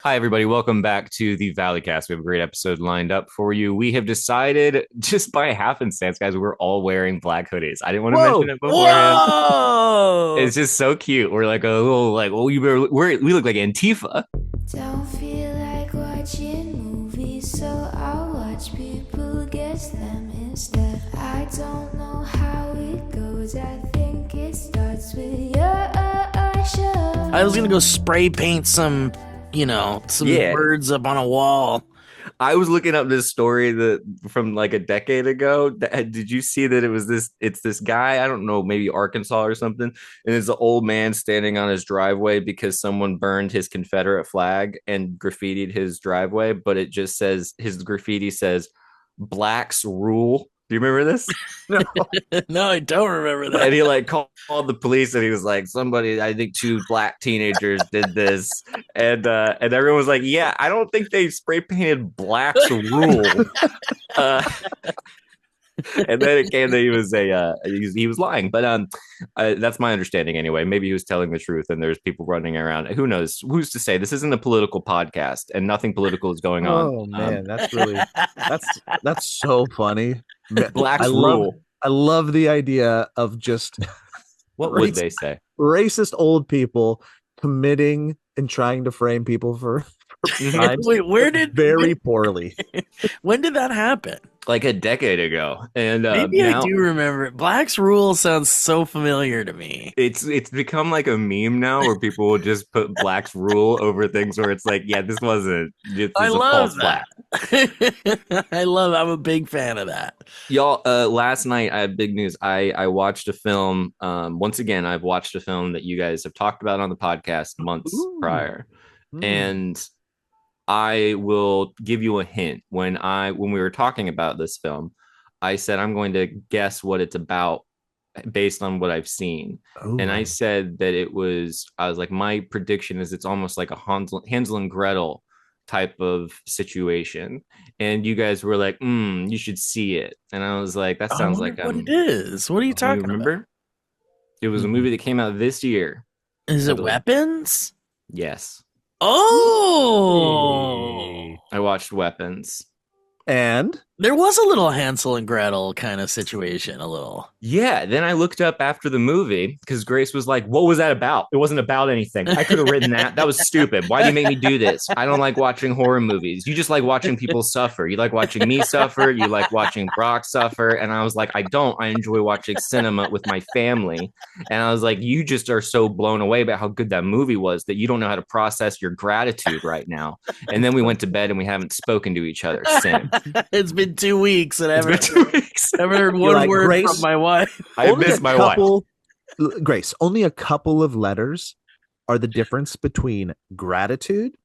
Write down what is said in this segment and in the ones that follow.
Hi, everybody. Welcome back to the Valleycast. We have a great episode lined up for you. We have decided, just by happenstance, guys, we're all wearing black hoodies. I didn't want to mention Whoa. it beforehand. Whoa! It's just so cute. We're like a little, like, well, we look like Antifa. Don't feel like watching movies, so I'll watch people guess them instead. I don't know how it goes, I think it starts with your show. I was gonna go spray paint some Yeah. words up on a wall. I was looking up this story that from like a decade ago. Did you see that it's this guy, I don't know, maybe Arkansas or something, and it's an old man standing on his driveway because someone burned his Confederate flag and graffitied his driveway, but it just says his graffiti says blacks rule. Do you remember this? No. No, I don't remember And that. he like called the police and he was like, somebody, I think two black teenagers did this. And everyone was like, yeah, I don't think they spray painted blacks rule. Uh, and then it came that he was lying, but that's my understanding anyway. Maybe he was telling the truth, and there's people running around. Who knows? Who's to say? This isn't a political podcast, and nothing political is going on. Oh man, that's so funny. I Blacks love rule. I love the idea of just What would they say? racist old people committing and trying to frame people for crimes Wait, very poorly. when did that happen? Like a decade ago, and Maybe I now do remember it. Black's Rule sounds so familiar to me. it's become like a meme now where people will just put Black's rule over things where it's like, yeah, this is I a love false flag. that. I'm a big fan of that. Y'all, last night I had big news. I watched a film. Once again, I've watched a film that you guys have talked about on the podcast months Ooh. prior, Mm. and I will give you a hint. When we were talking about this film, I said I'm going to guess what it's about based on what I've seen. And I Oh. said that I was like, my prediction is it's almost like a Hansel and Gretel type of situation. And you guys were like, you should see it. And I was like, that I sounds wonder like, what it is. What are you you talking about? remember? It was a Mm. movie that came out this year. Is I it believe. weapons? Yes. Oh, I watched Weapons. And there was a little Hansel and Gretel kind of situation, a little. Yeah, then I looked up after the movie because Grace was like, "What was that about? It wasn't about anything. I could have written that. That was stupid. Why do you make me do this? I don't like watching horror movies. You just like watching people suffer. You like watching me suffer. You like watching Brock suffer." And I was like, "I don't. I enjoy watching cinema with my family." And I was like, "You just are so blown away by how good that movie was that you don't know how to process your gratitude right now." And then we went to bed and we haven't spoken to each other since. It's been 2 weeks and I It's been haven't, 2 weeks. I haven't heard You're one like, word Grace? from my wife. I only miss a my wife. couple Grace, only a couple of letters are the difference between gratitude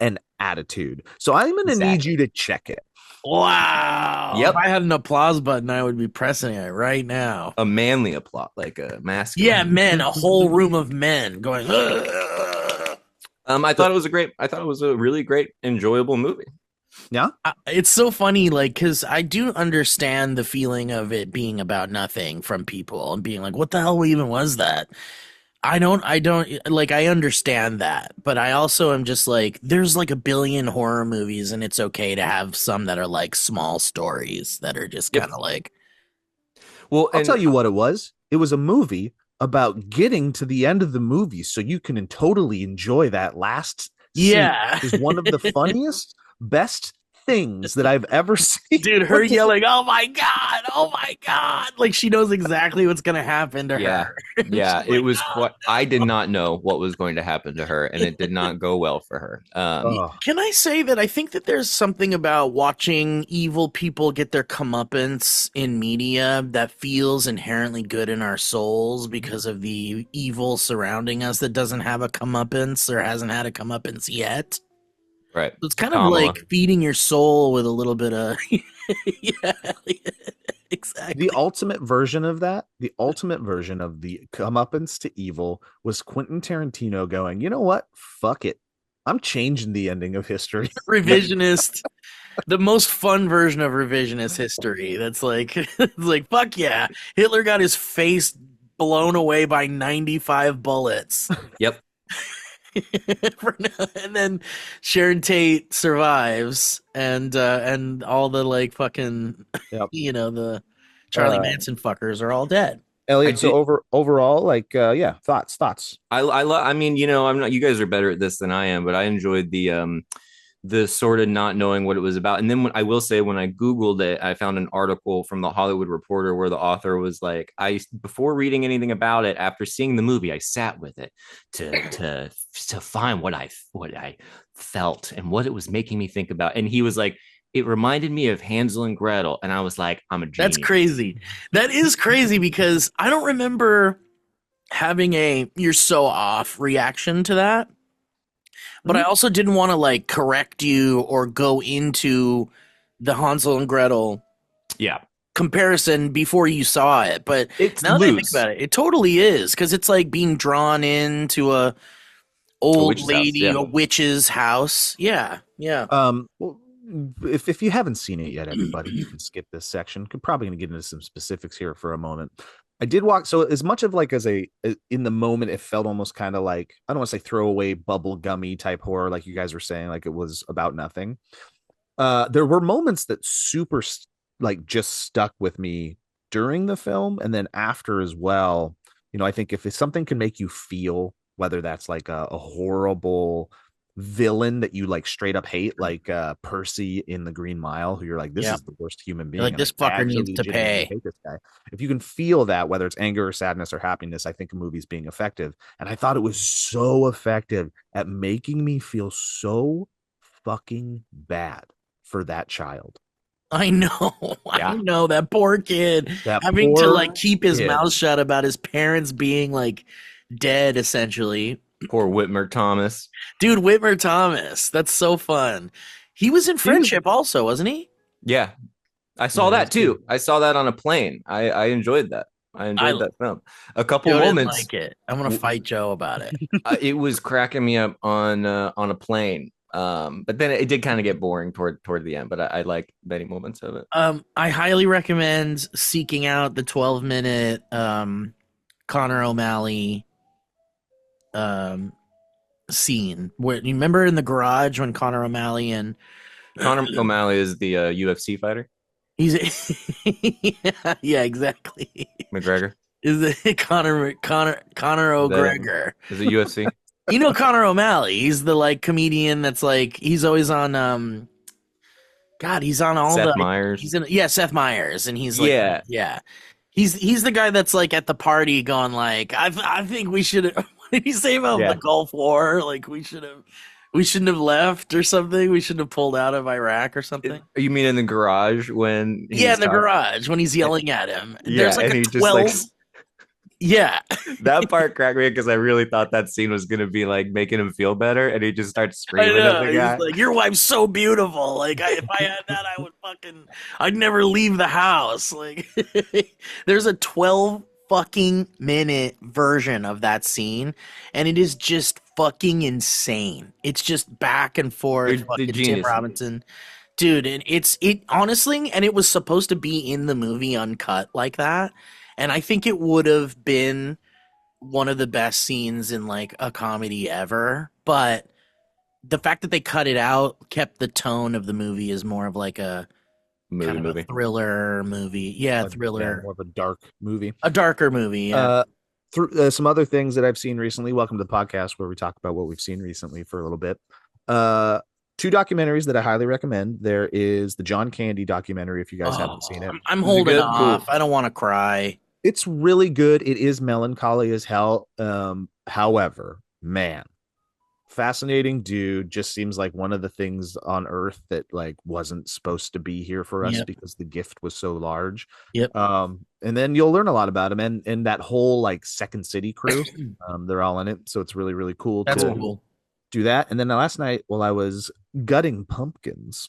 and attitude. So I'm going to need Exactly. you to check it. Wow. Yep. If I had an applause button, I would be pressing it right now. A manly applause, like a masculine. Yeah, men, a whole room of men going, "Ugh." I thought it was a really great, enjoyable movie. Yeah. It's so funny, like, because I do understand the feeling of it being about nothing from people and being like, what the hell even was that? I don't, like, I understand that, but I also am just like, there's like a billion horror movies, and it's okay to have some that are like small stories that are just Yep. kind of like, Well, I'll and tell you what it was. It was a movie about getting to the end of the movie so you can totally enjoy that last scene. yeah. Is one of the funniest, best things that I've ever seen. Dude, her yelling, oh my God, like she knows exactly what's going to happen to yeah, her. yeah, She's it like, was "Ah." quite. I did not know what was going to happen to her, and it did not go well for her. Oh, Can I say that I think that there's something about watching evil people get their comeuppance in media that feels inherently good in our souls because of the evil surrounding us that doesn't have a comeuppance or hasn't had a comeuppance yet. Right, So it's kind of Kamala. like feeding your soul with a little bit of yeah, exactly. the ultimate version of that, the ultimate version of the comeuppance to evil was Quentin Tarantino going, you know what? Fuck it. I'm changing the ending of history. Revisionist, the most fun version of revisionist history. That's like, it's like fuck yeah, Hitler got his face blown away by 95 bullets. Yep. And then Sharon Tate survives, and all the like fucking, Yep. the Charlie Uh, Manson fuckers are all dead. I Elliot, so did. overall, like, yeah, thoughts. I mean, I'm not. You guys are better at this than I am, but I enjoyed the sort of not knowing what it was about. And then I will say, when I Googled it, I found an article from the Hollywood Reporter where the author was like, before reading anything about it, after seeing the movie, I sat with it to find what I felt and what it was making me think about. And he was like, it reminded me of Hansel and Gretel. And I was like, I'm a That's genius. crazy. That is crazy because I don't remember having a "you're so off" reaction to that. But I also didn't want to like correct you or go into the Hansel and Gretel Yeah. comparison before you saw it. But It's now that I think loose. about it, it totally is, because it's like being drawn into a old witch's house, lady, yeah. a witch's house. Yeah, yeah. Well, if you haven't seen it yet, everybody, you can skip this section. Could probably gonna get into some specifics here for a moment. I did walk, so as much of like in the moment, it felt almost kind of like, I don't want to say throwaway bubble gummy type horror, like you guys were saying, like it was about nothing. There were moments that like just stuck with me during the film and then after as well. I think if it's something can make you feel, whether that's like a horrible villain that you like straight up hate, like Percy in The Green Mile, who you're like, this Yeah. is the worst human being, You're like, and this I fucker actually needs to legitimately pay. hate this guy. If you can feel that, whether it's anger or sadness or happiness, I think a movie's being effective. And I thought it was so effective at making me feel so fucking bad for that child. I know. I Yeah. know that poor kid That having to like poor keep his kid. mouth shut about his parents being like dead, essentially. Poor Whitmer Thomas. Dude, Whitmer Thomas. That's so fun. He was in Friendship also, wasn't he? Yeah. I saw Yeah, that too. I saw that on a plane. I enjoyed that. I enjoyed that film. A couple Joe didn't moments. like it. I'm gonna fight Joe about it. It was cracking me up on a plane. But then it did kind of get boring toward the end. But I like many moments of it. I highly recommend seeking out the 12-minute Connor O'Malley scene. Where you remember in the garage when Connor O'Malley and Conor O'Malley is the UFC fighter. he's yeah, exactly. McGregor. Is it Connor O'Gregor? Is it UFC? You know Connor O'Malley. He's the like comedian that's like he's always on God, he's on all Seth the Meyers. He's in Seth Meyers, and he's like Yeah. He's the guy that's like at the party going like I think we should what did he say about Yeah. the Gulf War? Like we shouldn't have left or something. We shouldn't have pulled out of Iraq or something. You mean in the garage when he's Yeah, in the talking- garage when he's yelling at him. Yeah, There's like and a he 12 just like Yeah. that part cracked me because I really thought that scene was gonna be like making him feel better, and he just starts I screaming know. at the He's guy. like, your wife's so beautiful. Like, if I had that, I'd never leave the house. Like, there's a 12 fucking minute version of that scene, and it is just fucking insane. It's just back and forth. They're Fucking Tim geniuses. Robinson. Dude, and it honestly, and it was supposed to be in the movie uncut like that. And I think it would have been one of the best scenes in like a comedy ever, but the fact that they cut it out kept the tone of the movie as more of like a kind of movie. a thriller movie. Yeah, Like, thriller. yeah, more of a dark movie. A darker movie, yeah. Through some other things that I've seen recently. Welcome to the podcast where we talk about what we've seen recently for a little bit. Two documentaries that I highly recommend. There is the John Candy documentary, if you guys haven't seen it. I'm Is it holding good? off. Cool. I don't want to cry. It's really good. It is melancholy as hell. However, man, fascinating dude. Just seems like one of the things on Earth that like wasn't supposed to be here for us Yep. because the gift was so large. Yep. And then you'll learn a lot about him and that whole like Second City crew. They're all in it, so it's really really cool. That's to cool. do that. And then last night while I was gutting pumpkins,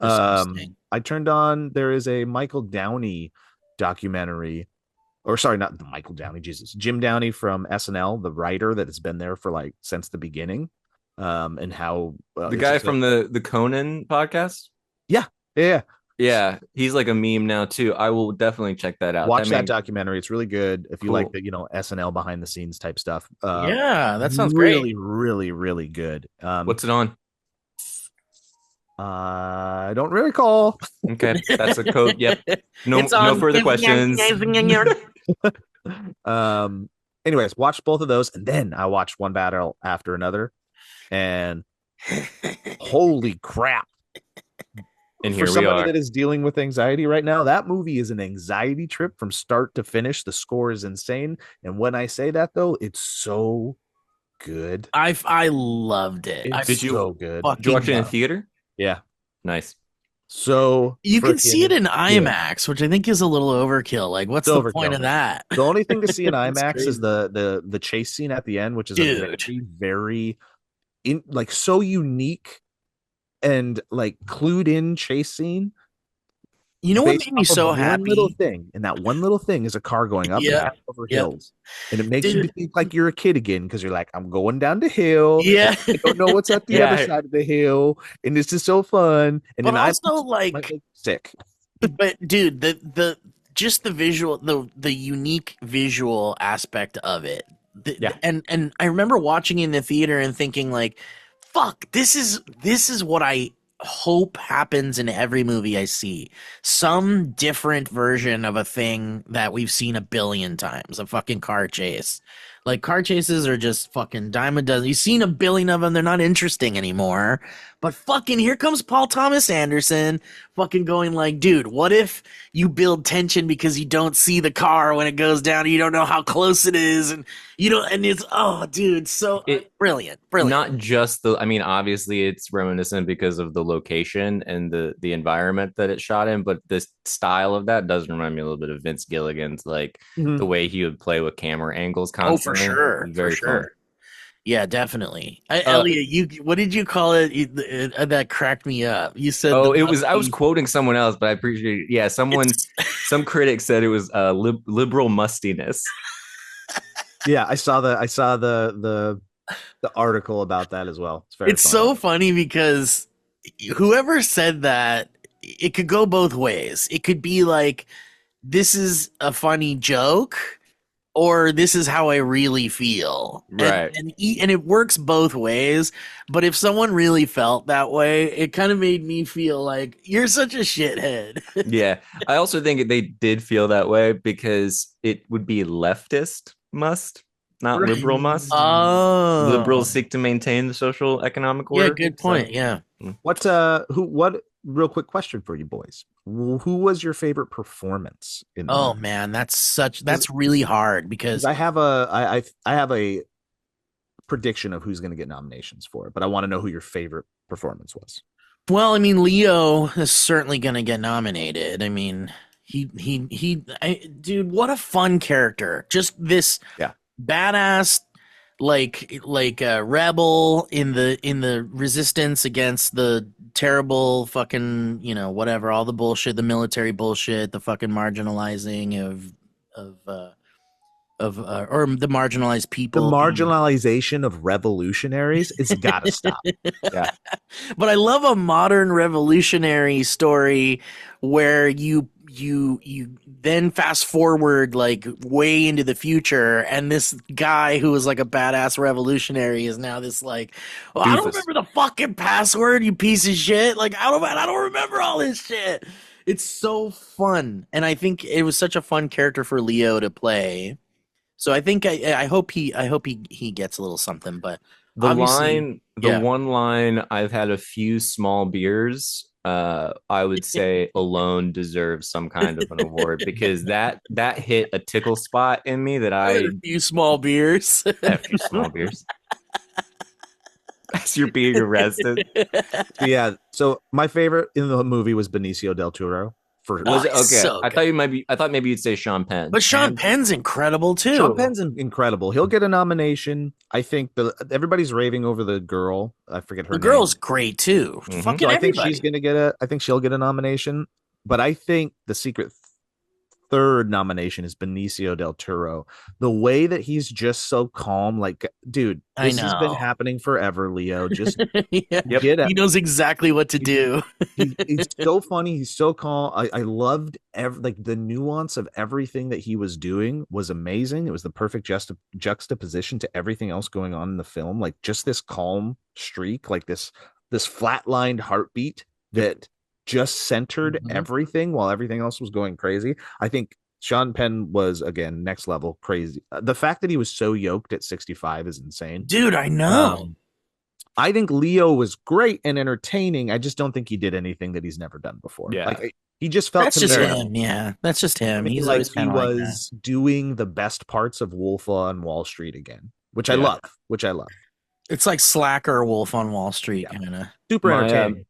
Disgusting. I turned on, there is a Michael Downey documentary, or sorry, not Michael Downey, Jesus, Jim Downey from SNL, the writer that has been there for like since the beginning, and how The guy from the Conan podcast. yeah. Yeah, he's like a meme now too. I will definitely check that out. Watch that That made documentary. It's really good if you like cool. the SNL behind the scenes type stuff. Yeah, that sounds great. Really, really, really good. What's it on? I don't really recall. Okay, that's a code. Yep. No, It's no on. further questions. um. Anyways, watched both of those, and then I watched one battle after another, and holy crap! And For here we somebody are. that is dealing with anxiety right now, that movie is an anxiety trip from start to finish. The score is insane, and when I say that though, it's so good. I loved it. It's Did you- so good. Did you watch it in loved theater? Yeah. Nice. So You can see it in good. IMAX, which I think is a little overkill. Like, what's It's the overkill. point of that? The only thing to see in It's IMAX is crazy. the chase scene at the end, which is a Dude. very like so unique and like clued in chase scene. You know what Based made me off of so one little happy? thing, and that one little thing is a car going up and Yeah. down over Yep. hills, and it makes you Dude. think like you're a kid again because you're like, I'm going down the hill. Yeah. I don't know what's at the Yeah. other side of the hill, and this is so fun. And But then I also, might like, make you sick. but dude, the just the visual, the unique visual aspect of it. Yeah. And I remember watching it in the theater and thinking like, fuck, this is what I hope happens in every movie I see. Some different version of a thing that we've seen a billion times, a fucking car chase. Like, car chases are just fucking dime a dozen. You've seen a billion of them, they're not interesting anymore. But fucking here comes Paul Thomas Anderson fucking going like, dude, what if you build tension because you don't see the car when it goes down and you don't know how close it is, and you know, and it's, oh dude, so brilliant. Not just I mean, obviously it's reminiscent because of the location and the environment that it shot in, but the style of that does remind me a little bit of Vince Gilligan's, like the way he would play with camera angles Oh, for constantly. sure. Very For fun. sure. Yeah, definitely. Elliot, you what did you call it? That cracked me up. You said Oh, the it was I was musty- quoting someone else, but I appreciate it. Yeah, some critic said it was liberal mustiness. Yeah, I saw the article about that as well. It's very It's fun. so funny because whoever said that, it could go both ways. It could be like, this is a funny joke, or this is how I really feel. Right. And it works both ways. But if someone really felt that way, it kind of made me feel like, you're such a shithead. Yeah. I also think they did feel that way because it would be leftist must, not Right. liberal must. Oh, Liberals seek to maintain the social economic yeah, order. good So- point. Yeah. What real quick question for you boys. Who was your favorite performance in the Oh movie? man, that's really hard because 'Cause I have a prediction of who's going to get nominations for it, but I want to know who your favorite performance was. well, I mean, Leo is certainly going to get nominated. I mean, dude, what a fun character. Just this Yeah. badass, like a rebel in the resistance against the terrible fucking, you know, whatever, all the bullshit, the military bullshit, the fucking marginalizing or the marginalized The people. marginalization of revolutionaries, it's got to stop. Yeah. But I love a modern revolutionary story where you then fast forward like way into the future, and this guy who was like a badass revolutionary is now this like, well, I don't Doofus. remember the fucking password, you piece of shit. Like, I don't remember all this shit. It's so fun, and I think it was such a fun character for Leo to play. So I think I hope he gets a little something. But obviously, yeah. One line, I've had a few small beers. I would say alone deserves some kind of an award because that hit a tickle spot in me that I a few small beers. a few small beers. As you're being arrested. Yeah. So my favorite in the movie was Benicio del Toro. Was it okay? So I thought maybe you'd say Sean Penn. But Sean Penn's incredible too. Sean Penn's incredible. He'll get a nomination. I think everybody's raving over the girl. I forget her The name. girl's great too. Mhm. Fucking So I think everybody. she's gonna get I think she'll get a nomination. But I think the secret third nomination is Benicio del Toro. The way that he's just so calm, like, dude, I this has been know. happening forever, Leo. Just Yeah. get He knows exactly what to do. he's so funny. He's so calm. I loved like the nuance of everything that he was doing was amazing. It was the perfect juxtaposition to everything else going on in the film. Like just this calm streak, like this flatlined heartbeat that just centered everything while everything else was going crazy. I think Sean Penn was, again, next level crazy. The fact that he was so yoked at 65 is insane. Dude, I know. I think Leo was great and entertaining. I just don't think he did anything that he's never done before. Yeah. Like he just felt That's just him. Yeah, that's just him. He's like always he kind of like that. was doing the best parts of Wolf on Wall Street again, which I love. It's like Slacker Wolf on Wall Street, kind of. Super entertaining.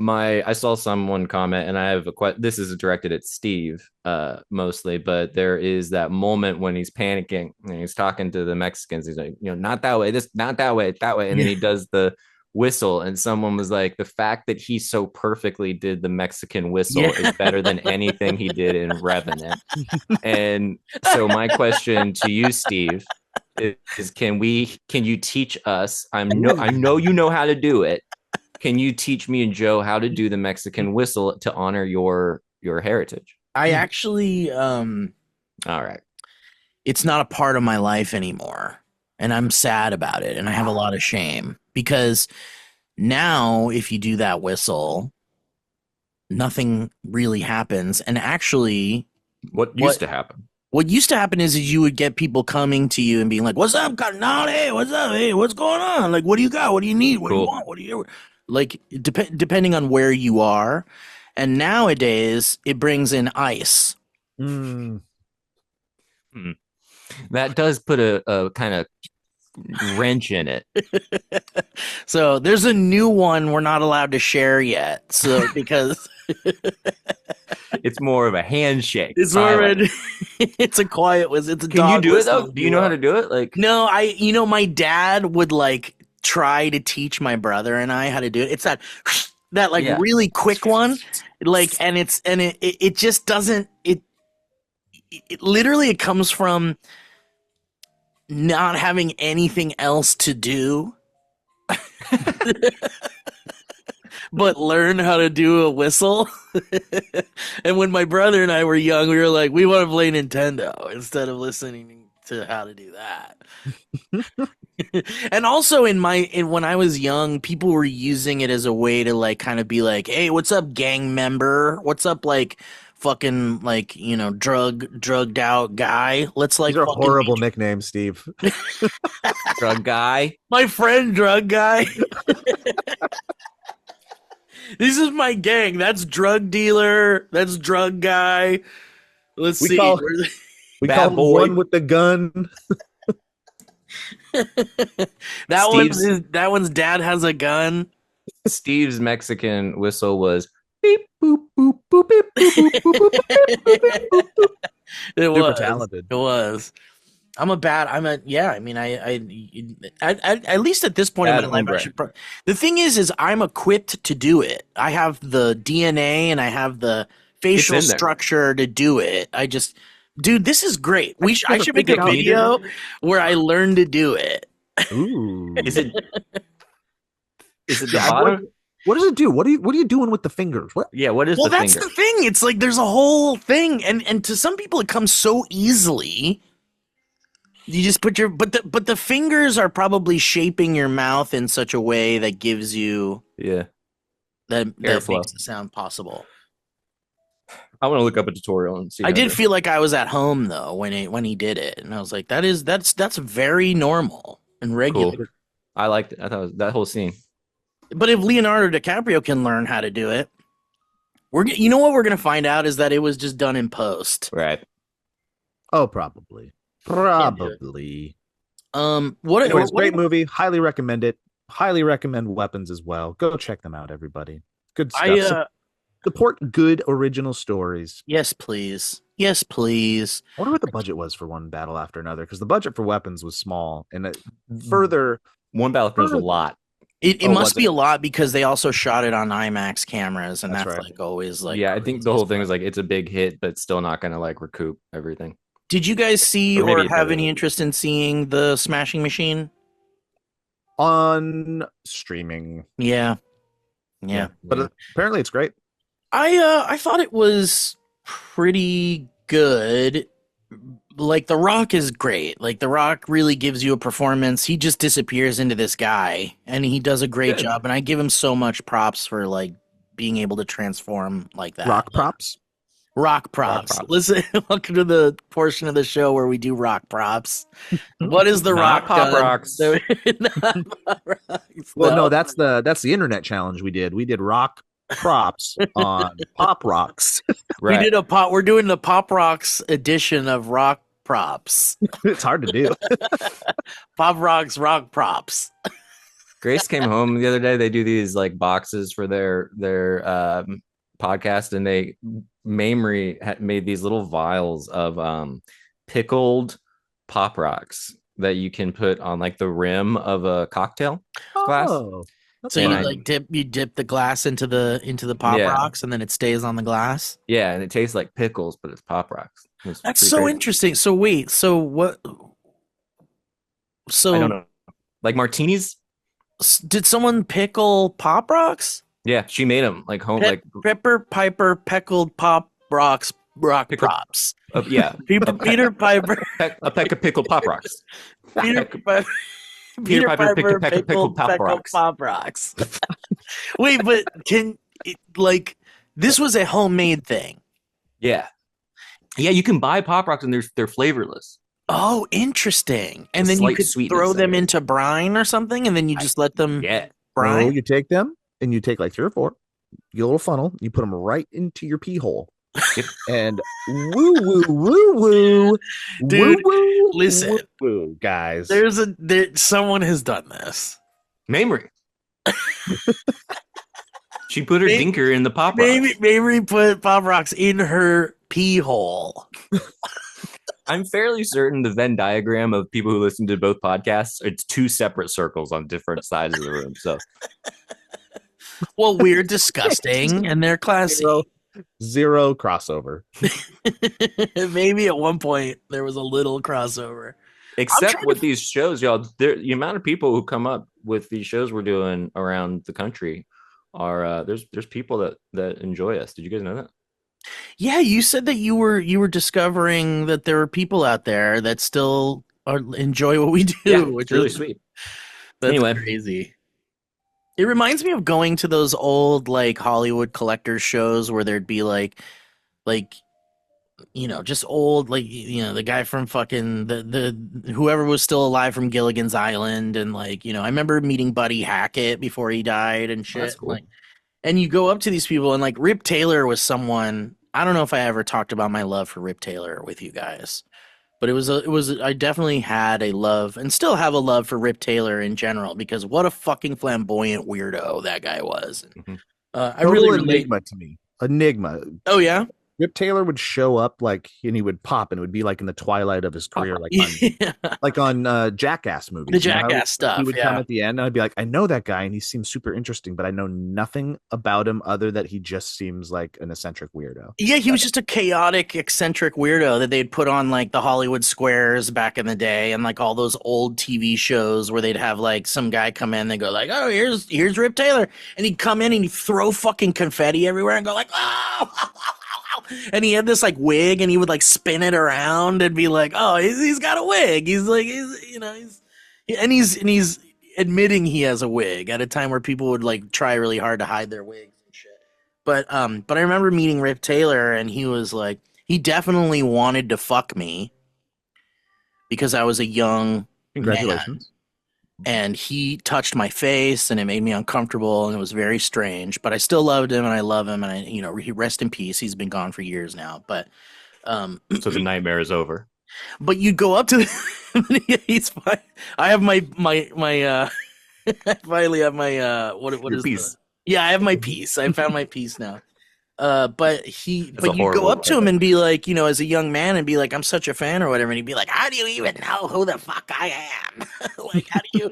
I saw someone comment, and I have a question. This is directed at Steve, mostly, but there is that moment when he's panicking and he's talking to the Mexicans. He's like, not that way, this, not that way, that way, and then he does the whistle. And someone was like, the fact that he so perfectly did the Mexican whistle is better than anything he did in Revenant. And so my question to you, Steve, is can you teach us? I know you know how to do it. Can you teach me and Joe how to do the Mexican whistle to honor your heritage? I actually all right. It's not a part of my life anymore, and I'm sad about it, and I have a lot of shame because now if you do that whistle, nothing really happens. And actually, what used to happen? What used to happen is you would get people coming to you and being like, "What's up, Cardinal? Hey, what's up? Hey, what's going on? Like, what do you got? What do you need? What do you want? What do you..." Like, depending on where you are. And nowadays, it brings in ice. That does put a kind of wrench in it. So there's a new one we're not allowed to share yet. So because it's more of a handshake. It's more of it's a quiet whistle. It's a Can you do it though? Do you know how to do it? Like, no, my dad would like try to teach my brother and I how to do it. It's that really quick one, like, and it just doesn't. It literally it comes from not having anything else to do. But learn how to do a whistle. And when my brother and I were young, we were like, we want to play Nintendo instead of listening to how to do that. And also when I was young, people were using it as a way to like kind of be like, hey, what's up, gang member? What's up, like fucking like, drugged out guy? Let's like. These are horrible nicknames, Steve. Drug guy. My friend, drug guy. This is my gang. That's drug dealer. That's drug guy. Let's see. We call one with the gun. That one's dad has a gun. Steve's Mexican whistle was beep boop boop boop beep boop boop boop boop It Super was talented. It was. I mean, I at least at this point in my life, the thing is I'm equipped to do it. I have the DNA and I have the facial structure to do it. Dude, this is great. I should make a video where I learn to do it. Ooh. Is it the bottom? What does it do? What are you doing with the fingers? What? Yeah, what is the finger? Well, that's the thing. It's like there's a whole thing, and to some people it comes so easily. You just put but the fingers are probably shaping your mouth in such a way that gives you that makes the sound possible. I want to look up a tutorial and see. I did feel like I was at home though when he did it, and I was like, that's very normal and regular. Cool. I liked it. I thought that whole scene. But if Leonardo DiCaprio can learn how to do it, you know what we're gonna find out is that it was just done in post. Right. Oh, probably. Anyways, great movie. Highly recommend it. Highly recommend Weapons as well. Go check them out, everybody. Good stuff. Support good original stories. Yes, please. Yes, please. I wonder what the budget was for One Battle After Another, because the budget for Weapons was small, and further, One Battle After Another was a lot. It Oh, must was be it? a lot because they also shot it on IMAX cameras, and That's that's right. like always like Yeah, I think crazy the whole as thing fuck. is like it's a big hit, but still not gonna like recoup everything. Did you guys see Or or maybe it have doesn't. any interest in seeing the Smashing Machine? On streaming. Yeah, yeah. But apparently it's great. I thought it was pretty good. Like The Rock is great. Like The Rock really gives you a performance. He just disappears into this guy and he does a great Good. job, and I give him so much props for like being able to transform like that. Rock Like, props. rock props. props. Listen, welcome to the portion of the show where we do rock props. What is The Not Rock Pop done? Rocks. Not Pop Rocks. Well, no, that's the internet challenge we did. We did rock props on Pop Rocks. We Right. did a pop. We're doing the Pop Rocks edition of rock props. It's hard to do. Pop Rocks rock props. Grace came home the other day. They do these like boxes for their podcast, and they Mamrie had made these little vials of pickled Pop Rocks that you can put on like the rim of a cocktail glass. Oh, that's So you fun. like dip the glass into the Pop Yeah. Rocks, and then it stays on the glass. Yeah, and it tastes like pickles, but it's Pop Rocks. It's That's pretty so crazy. interesting. So wait, so what? So I don't know. Like martinis? did someone pickle Pop Rocks? Yeah, she made them like home, Pe- like Pepper Piper pickled Pop Rocks rock Pickle- props. yeah, Peter Piper. a peck of pickled Pop Rocks. Peter Piper. Peter Piper picked a peck of pickled Pop Rocks. Pop Rocks. Wait, but like this was a homemade thing? Yeah, yeah, you can buy Pop Rocks and they're flavorless. Oh, interesting. And A then you slight could sweetness throw them in it. into brine or something, and then you just let them Yeah, No, brine. you take them and you take like 3 or 4, you get a little funnel, you put them right into your pee hole. Yep. And woo woo woo woo, Dude, woo, listen. woo, guys. Someone has done this. Mamrie. She put her Maybe- dinker in the Pop Rocks. Maybe put Pop Rocks in her pee hole. I'm fairly certain the Venn diagram of people who listen to both podcasts, it's 2 separate circles on different sides of the room. So Well, we're disgusting and they're classy. Zero crossover. Maybe at one point there was a little crossover. except trying with these shows, y'all, the amount of people who come up with these shows we're doing around the country are there's people that enjoy us. Did you guys know that? Yeah, you said that you were discovering that there are people out there that still enjoy what we do, Yeah, which it's really is sweet. that's Anyway. crazy. It reminds me of going to those old like Hollywood collectors shows where there'd be like just old like the guy from fucking the whoever was still alive from Gilligan's Island, and I remember meeting Buddy Hackett before he died and shit. That's cool. And you go up to these people, and like Rip Taylor was someone. I don't know if I ever talked about my love for Rip Taylor with you guys, but I definitely had a love and still have a love for Rip Taylor in general, because what a fucking flamboyant weirdo that guy was. Mhm. I really relate. enigma to me. Enigma. Oh yeah, Rip Taylor would show up and he would pop, and it would be like in the twilight of his career, yeah. on Jackass movies. The You know how Jackass stuff. He would come Yeah, at the end, and I'd be like, I know that guy, and he seems super interesting, but I know nothing about him other that he just seems like an eccentric weirdo. yeah. He was just a chaotic, eccentric weirdo that they'd put on like the Hollywood Squares back in the day, and like all those old TV shows where they'd have like some guy come in, they go like, "Oh, here's Rip Taylor," and he'd come in and he'd throw fucking confetti everywhere and go like, "Oh!" And he had this like wig, and he would like spin it around and be like, "Oh, he's got a wig." He's admitting he has a wig at a time where people would like try really hard to hide their wigs and shit. But I remember meeting Rip Taylor, and he was like, he definitely wanted to fuck me because I was a young Congratulations. and he touched my face, and it made me uncomfortable, and it was very strange, but I still loved him, and I love him, and he rest in peace. He's been gone for years now, but So the nightmare is over. but you go up to him, he's fine. I have my I finally have my what Your is piece. yeah, I have my piece. I found my piece now. But That's a you go horrible up to him idea. and be like, as a young man and be like, I'm such a fan or whatever. And he'd be like, how do you even know who the fuck I am? Like, how do you?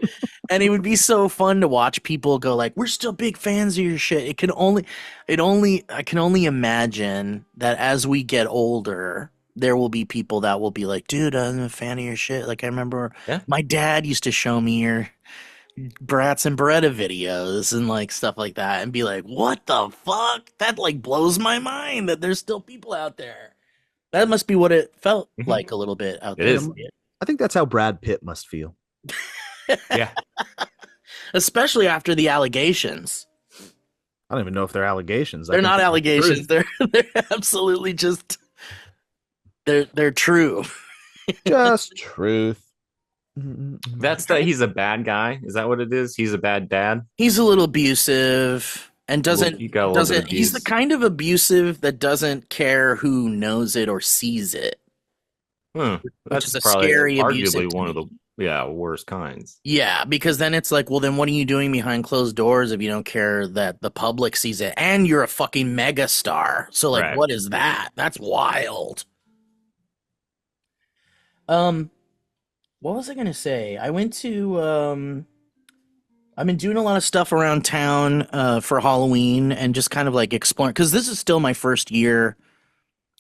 And it would be so fun to watch people go like, we're still big fans of your shit. I can only imagine that as we get older, there will be people that will be like, dude, I'm a fan of your shit. Like, I remember Yeah. my dad used to show me your Bratz and Beretta videos and like stuff like that and be like, what the fuck? That like blows my mind that there's still people out there. That must be what it felt Mhm. like a little bit out It there. is. I think that's how Brad Pitt must feel. Yeah. Especially after the allegations. I don't even know if they're allegations. They're not allegations. They're absolutely just they're true. Just truth. He's a bad guy. Is that what it is? He's a bad dad. He's a little abusive and You got a little bit of he's the abuse. kind of abusive that doesn't care who knows it or sees it. Which is a probably scary abusive arguably to one of me. the worst kinds. Yeah, because then it's like, well, then what are you doing behind closed doors if you don't care that the public sees it? And you're a fucking mega star. So like, Right. what is that? That's wild. What was I gonna say? I went to I've been doing a lot of stuff around town for Halloween and just kind of like exploring because this is still my first year.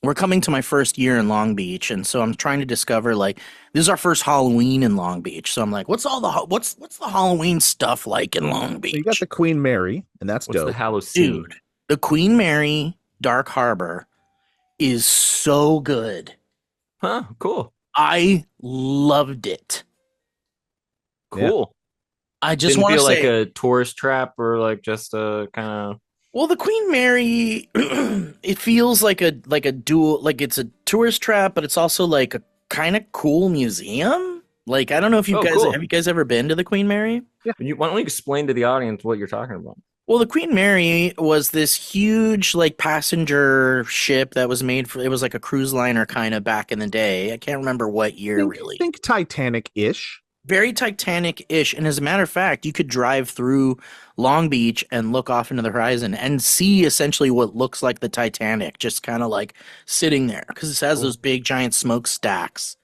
We're coming to my first year in Long Beach, and so I'm trying to discover like this is our first Halloween in Long Beach. So I'm like, what's the Halloween stuff like in Long Beach? So you got the Queen Mary, and that's What's dope. the Halloween? Dude, the Queen Mary Dark Harbor is so good. Huh? Cool. I loved it. Cool. I just Didn't want to feel like say, a tourist trap or like just a kind of. well, the Queen Mary, it feels like a dual, like it's a tourist trap, but it's also like a kind of cool museum. Like I don't know if you Oh, guys cool. have you guys ever been to the Queen Mary? Why don't you explain to the audience what you're talking about? Well, the Queen Mary was this huge like passenger ship that was made for it was like a cruise liner kind of back in the day. I can't remember what year really. Think Titanic-ish. Very Titanic-ish, and as a matter of fact, you could drive through Long Beach and look off into the horizon and see essentially what looks like the Titanic, just kind of like sitting there because it has those big giant smokestacks.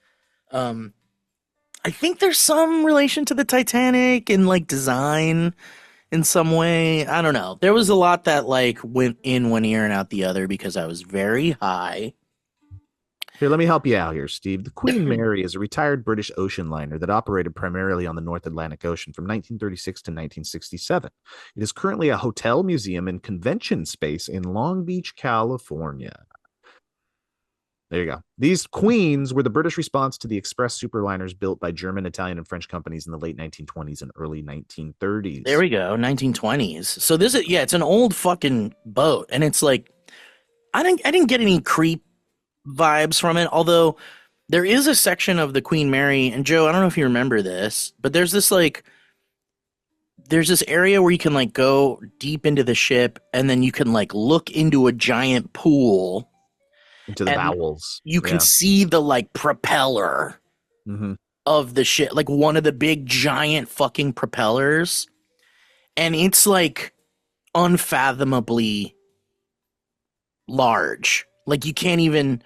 I think there's some relation to the Titanic in like design in some way. I don't know. There was a lot that like went in one ear and out the other because I was very high. Here, let me help you out here, Steve. The Queen Mary is a retired British ocean liner that operated primarily on the North Atlantic Ocean from 1936 to 1967. It is currently a hotel, museum, and convention space in Long Beach, California. There you go. These queens were the British response to the express superliners built by German, Italian, and French companies in the late 1920s and early 1930s. There we go, 1920s. So this is it's an old fucking boat, and it's like I didn't get any creep vibes from it, although there is a section of the Queen Mary, and Joe, I don't know if you remember this, but there's this area where you can like go deep into the ship and then you can like look into a giant pool into the bowels. You can see the like propeller of the ship, like one of the big giant fucking propellers, and it's like unfathomably large. Like you don't even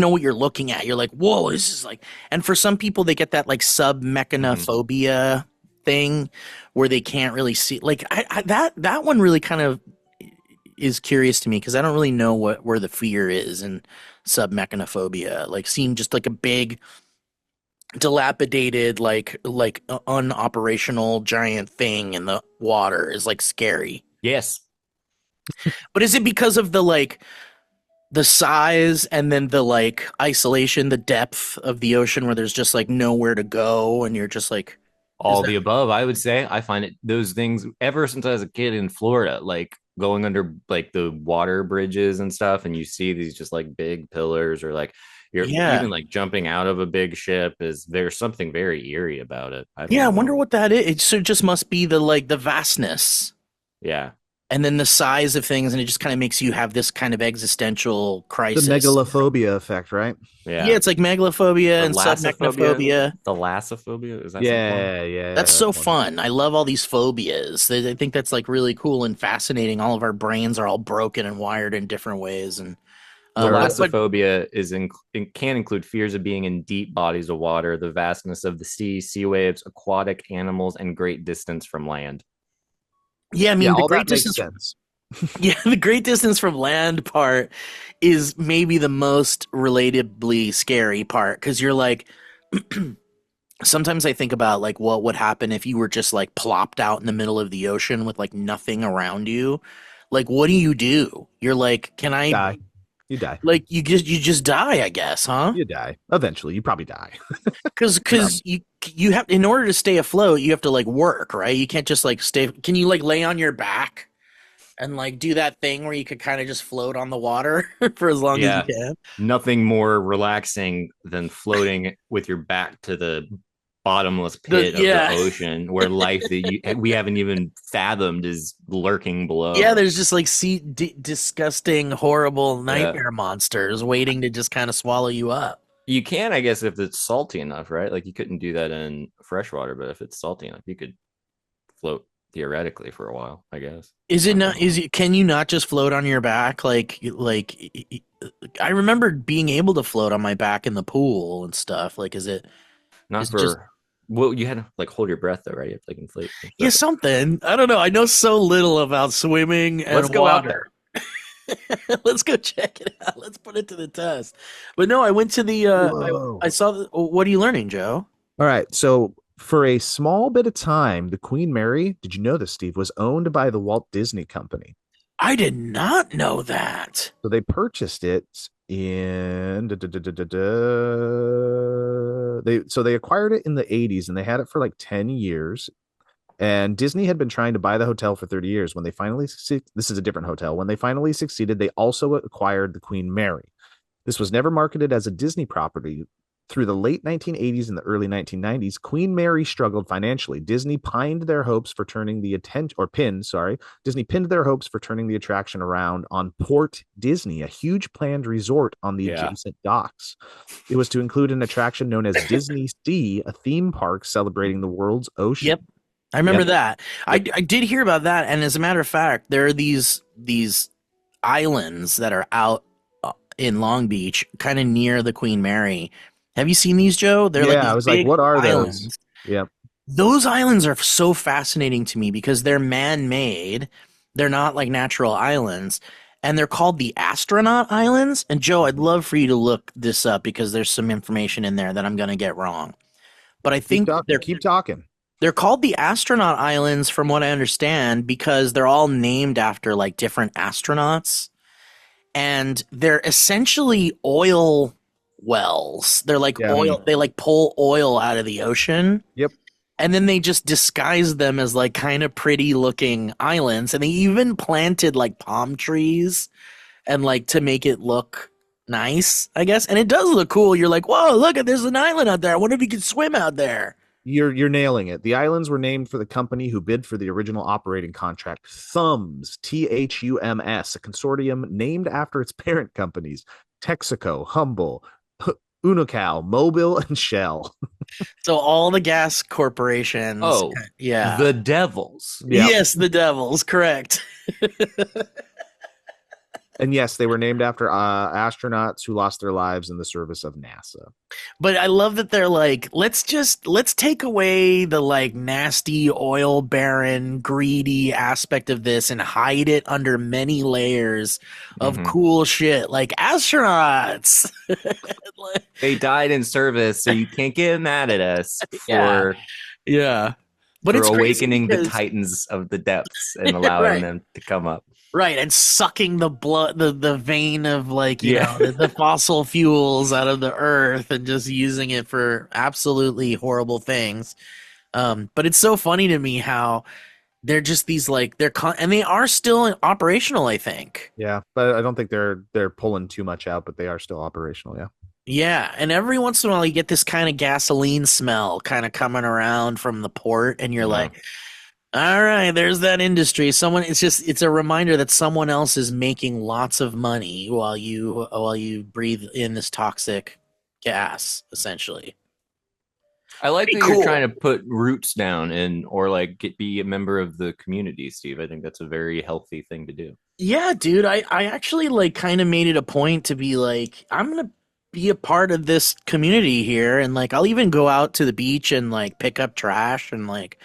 know what you're looking at. You're like, whoa, this is like, and for some people, they get that like submechanophobia thing where they can't really see. Like that one really kind of is curious to me because I don't really know where the fear is in submechanophobia. Like seeing just like a big, dilapidated, like unoperational giant thing in the water is like scary. Yes. But is it because of the size and then the like isolation, the depth of the ocean where there's just like nowhere to go and you're just like all the above? I would say I find it those things ever since I was a kid in Florida, like going under like the water bridges and stuff, and you see these just like big pillars or like you're even like jumping out of a big ship. There's something very eerie about it. I wonder what that is. It just must be the vastness. Yeah. and then the size of things, and it just kind of makes you have this kind of existential The crisis. megalophobia effect, right? Yeah. Yeah, it's like megalophobia Or and lassophobia. submechnophobia. The lassophobia, is that Yeah. That's so one. fun. I love all these phobias. I think that's like really cool and fascinating. All of our brains are all broken and wired in different ways, and The but lassophobia can include fears of being in deep bodies of water, the vastness of the sea, sea waves, aquatic animals, and great distance from land. yeah, I mean Yeah, the all great that makes distance. sense. Yeah, the great distance from land part is maybe the most relatably scary part because you're like, sometimes I think about like what would happen if you were just like plopped out in the middle of the ocean with like nothing around you. Like, what do you do? You're like, can I Die. You die. like you just die, I guess, huh? You die. Eventually, you probably die. Because you have, in order to stay afloat, you have to like work, right? You can't just like stay. Can you like lay on your back and like do that thing where you could kind of just float on the water for as long as you Yeah. can? Nothing more relaxing than floating with your back to the bottomless pit of Yeah. the ocean where life that we haven't even fathomed is lurking below. Yeah, there's just like disgusting, horrible nightmare monsters waiting to just kind of swallow you up. You can, I guess, if it's salty enough, right? Like you couldn't do that in freshwater, but if it's salty enough, you could float theoretically for a while, I guess. Is it not? Is it? Can you not just float on your back? I remember being able to float on my back in the pool and stuff. Like, is it? Not is for it just, well, you had to like hold your breath though, right? You have to like inflate. yeah, something. I don't know. I know so little about swimming and Let's go out water. Let's go check it out. Let's put it to the test. But no, I went to the. I saw. What are you learning, Joe? All right. So for a small bit of time, the Queen Mary, did you know this, Steve, was owned by the Walt Disney Company. I did not know that. So they purchased it in they acquired it in the 80s and they had it for like 10 years. And Disney had been trying to buy the hotel for 30 years. When they finally this is a different hotel. When they finally succeeded, they also acquired the Queen Mary. This was never marketed as a Disney property. Through the late 1980s and the early 1990s, Queen Mary struggled financially. Disney pinned their hopes for turning the attraction around on Port Disney, a huge planned resort on the adjacent docks. It was to include an attraction known as Disney Sea, a theme park celebrating the world's ocean. Yep. I remember that. I did hear about that, and as a matter of fact, there are these islands that are out in Long Beach, kind of near the Queen Mary. Have you seen these, Joe? They're like I was like, what are islands. those? Yep. Those islands are so fascinating to me because they're man-made. They're not like natural islands, and they're called the Astronaut Islands. And Joe, I'd love for you to look this up because there's some information in there that I'm going to get wrong. But I think keep talking. They're called the Astronaut Islands, from what I understand, because they're all named after like different astronauts, and they're essentially oil wells. They're like oil. They like pull oil out of the ocean. Yep. And then they just disguise them as like kind of pretty looking islands, and they even planted like palm trees and like to make it look nice, I guess. And it does look cool. You're like, whoa, look at, there's an island out there. I wonder if you could swim out there. You're nailing it. The islands were named for the company who bid for the original operating contract, THUMS, THUMS, a consortium named after its parent companies, Texaco, Humble, Unocal, Mobil, and Shell. So all the gas corporations. Oh, yeah. The Devils. Yep. Yes, the Devils, correct. And yes, they were named after astronauts who lost their lives in the service of NASA. But I love that they're like, let's take away the like nasty oil baron, greedy aspect of this and hide it under many layers of cool shit like astronauts. They died in service, so you can't get mad at us for But it's awakening the titans of the depths and allowing them to come up. Right, and sucking the blood, the vein of like, you know, the fossil fuels out of the earth and just using it for absolutely horrible things. But it's so funny to me how they're just these like, and they are still operational, I think. Yeah, but I don't think they're pulling too much out, but they are still operational, yeah. Yeah, and every once in a while you get this kind of gasoline smell kind of coming around from the port, and you're like, All right, there's that industry. It's a reminder that someone else is making lots of money while you breathe in this toxic gas, essentially. I like Pretty that you're cool. trying to put roots down and or like be a member of the community, Steve. I think that's a very healthy thing to do. Yeah, dude, I actually like kind of made it a point to be like, I'm gonna be a part of this community here, and like I'll even go out to the beach and like pick up trash and like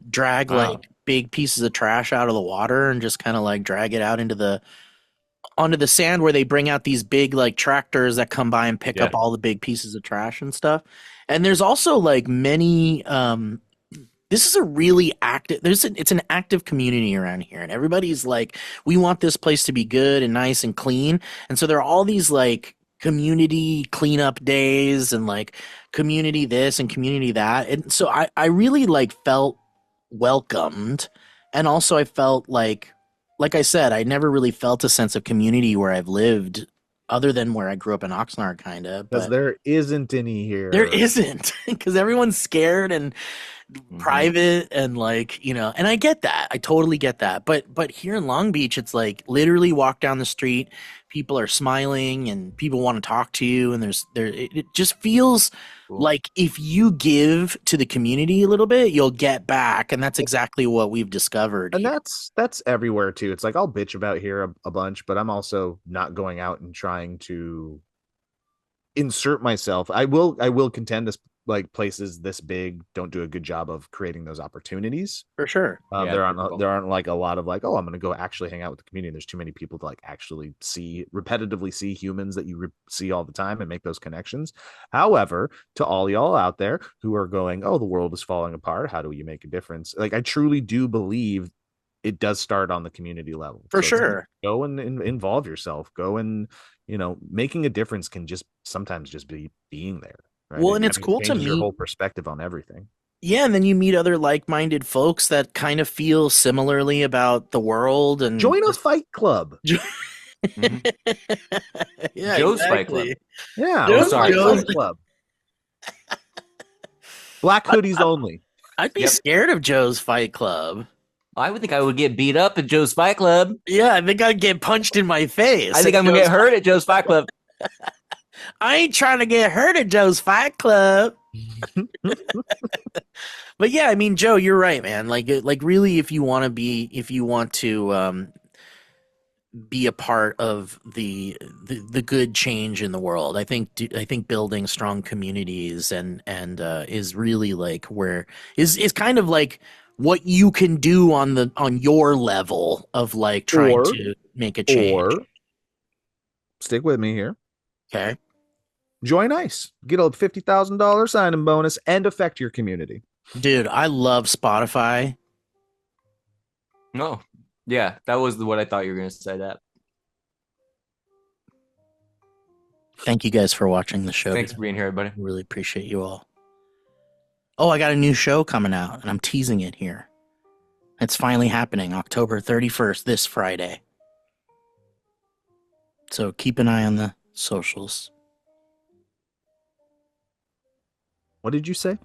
drag Wow. like big pieces of trash out of the water and just kind of like drag it out into the onto the sand where they bring out these big like tractors that come by and pick Yeah. up all the big pieces of trash and stuff. And there's also like many this is a really active it's an active community around here, and everybody's like, we want this place to be good and nice and clean. And so there are all these like community cleanup days and like community this and community that. And so I really like felt welcomed. And also I felt like I said, I never really felt a sense of community where I've lived other than where I grew up in Oxnard, kind of. Because But there isn't any there here. isn't, because everyone's scared and Mhm. private and like, and I get that. I totally get that. But here in Long Beach, it's like literally walk down the street, people are smiling and people want to talk to you, and it just feels Cool. like if you give to the community a little bit, you'll get back, and that's exactly what we've discovered And here. that's everywhere too. It's like I'll bitch about here a bunch, but I'm also not going out and trying to insert myself. I will contend this like places this big don't do a good job of creating those opportunities. For sure. Yeah, typical. There aren't like a lot of like, oh, I'm going to go actually hang out with the community. There's too many people to like actually repetitively see humans that you see all the time and make those connections. However, to all y'all out there who are going, oh, the world is falling apart, how do you make a difference? Like, I truly do believe it does start on the community level. For So it's like, sure. go and involve yourself. Go and making a difference can just sometimes just be being there, right? Well, and it's It cool to changes your meet. whole perspective on everything. Yeah, and then you meet other like-minded folks that kind of feel similarly about the world and Join a fight club. Mhm. yeah, Joe's Fight Club. exactly. Yeah, Oh, Joe's, let's sorry, play Joe's, Fight Club. Black hoodies only. I'd be Yep. scared of Joe's Fight Club. I would think I would get beat up at Joe's Fight Club. Yeah, I think I'd get punched in my face. I think at I'm gonna Joe's get hurt at Joe's Fight Club. I ain't trying to get hurt at Joe's Fight Club. But yeah, I mean, Joe, you're right, man. Like really, if you want to be a part of the good change in the world, I think building strong communities and is really like where is kind of like what you can do on your level of like trying Or to make a change. or stick with me here. Okay. Join ICE. Get a $50,000 signing bonus and affect your community. Dude, I love Spotify. No. Yeah, that was what I thought you were gonna say. That. Thank you guys for watching the show. Thanks for being here, everybody. I really appreciate you all. Oh, I got a new show coming out, and I'm teasing it here. It's finally happening, October 31st, this Friday. So keep an eye on the socials. What did you say?